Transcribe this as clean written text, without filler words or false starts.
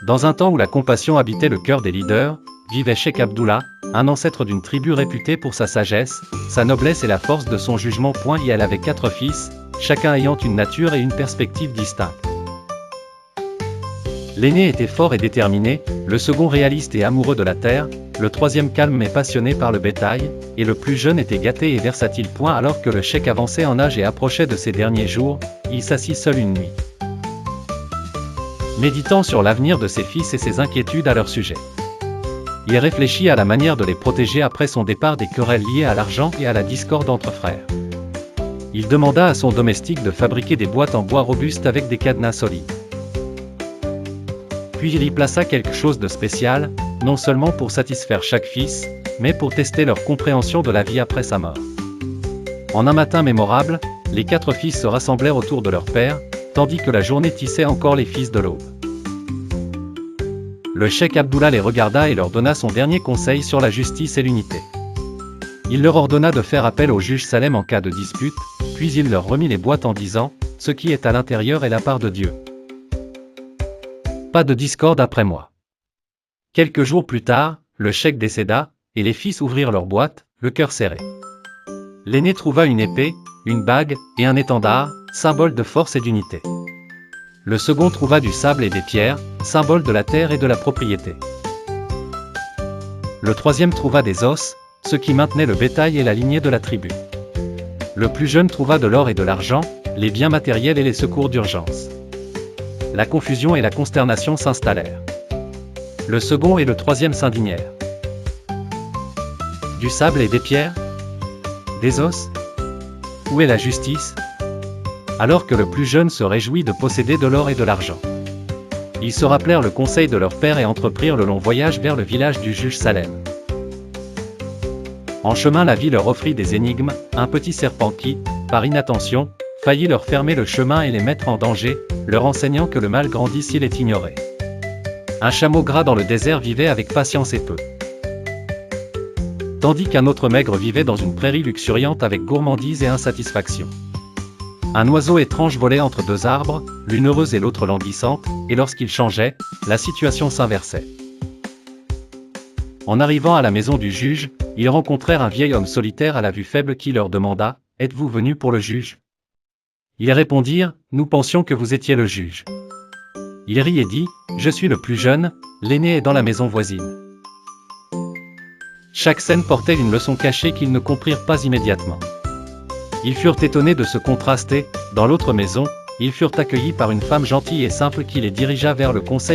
Dans un temps où la compassion habitait le cœur des leaders, vivait Cheikh Abdullah, un ancêtre d'une tribu réputée pour sa sagesse, sa noblesse et la force de son jugement. Et elle avait 4 fils, chacun ayant une nature et une perspective distinctes. L'aîné était fort et déterminé, le second réaliste et amoureux de la terre, le troisième calme mais passionné par le bétail, et le plus jeune était gâté et versatile. Alors que le cheikh avançait en âge et approchait de ses derniers jours, il s'assit seul une nuit, méditant sur l'avenir de ses fils et ses inquiétudes à leur sujet. Il réfléchit à la manière de les protéger après son départ des querelles liées à l'argent et à la discorde entre frères. Il demanda à son domestique de fabriquer des boîtes en bois robuste avec des cadenas solides. Puis il y plaça quelque chose de spécial, non seulement pour satisfaire chaque fils, mais pour tester leur compréhension de la vie après sa mort. En un matin mémorable, les 4 fils se rassemblèrent autour de leur père, tandis que la journée tissait encore les fils de l'aube. Le cheikh Abdullah les regarda et leur donna son dernier conseil sur la justice et l'unité. Il leur ordonna de faire appel au juge Salem en cas de dispute, puis il leur remit les boîtes en disant « Ce qui est à l'intérieur est la part de Dieu. Pas de discorde après moi. » Quelques jours plus tard, le cheikh décéda, et les fils ouvrirent leurs boîtes, le cœur serré. L'aîné trouva une épée, une bague, et un étendard, symbole de force et d'unité. Le second trouva du sable et des pierres, symbole de la terre et de la propriété. Le troisième trouva des os, ce qui maintenait le bétail et la lignée de la tribu. Le plus jeune trouva de l'or et de l'argent, les biens matériels et les secours d'urgence. La confusion et la consternation s'installèrent. Le second et le troisième s'indignèrent. Du sable et des pierres? Des os? Où est la justice? Alors que le plus jeune se réjouit de posséder de l'or et de l'argent. Ils se rappelèrent le conseil de leur père et entreprirent le long voyage vers le village du juge Salem. En chemin, la vie leur offrit des énigmes, un petit serpent qui, par inattention, faillit leur fermer le chemin et les mettre en danger, leur enseignant que le mal grandit s'il est ignoré. Un chameau gras dans le désert vivait avec patience et peu, tandis qu'un autre maigre vivait dans une prairie luxuriante avec gourmandise et insatisfaction. Un oiseau étrange volait entre 2 arbres, l'une heureuse et l'autre languissante, et lorsqu'il changeait, la situation s'inversait. En arrivant à la maison du juge, ils rencontrèrent un vieil homme solitaire à la vue faible qui leur demanda « Êtes-vous venu pour le juge ?» Ils répondirent « Nous pensions que vous étiez le juge. » Il rit et dit « Je suis le plus jeune, l'aîné est dans la maison voisine. » Chaque scène portait une leçon cachée qu'ils ne comprirent pas immédiatement. Ils furent étonnés de ce contraste et, dans l'autre maison, ils furent accueillis par une femme gentille et simple qui les dirigea vers le conseil